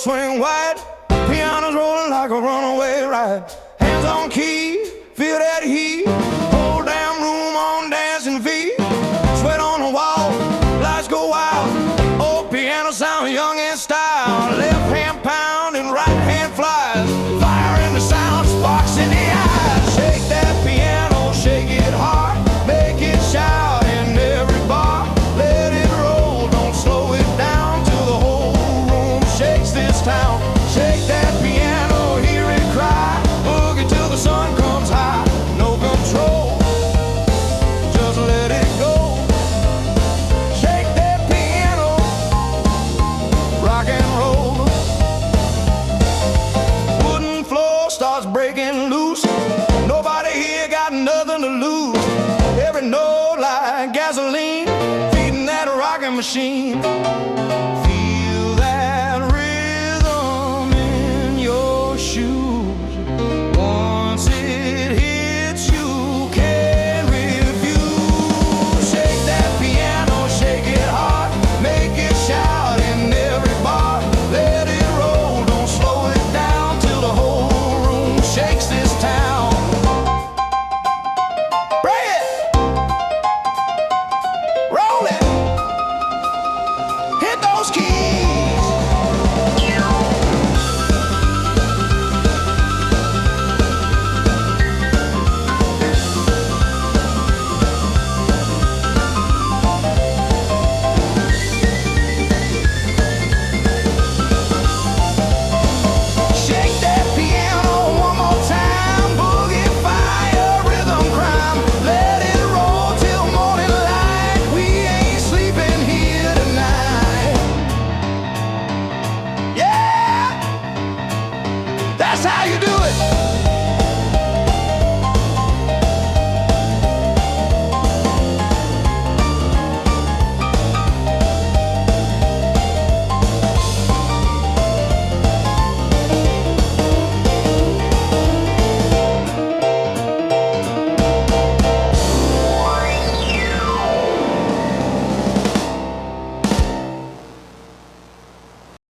swing wide, piano's rolling like a runaway ride. Hands on key, feel that heat, whole damn room on dancing feet. Sweat on the wall, lights go wild. Oh, piano sound young in style. Left hand pound and right hand flies.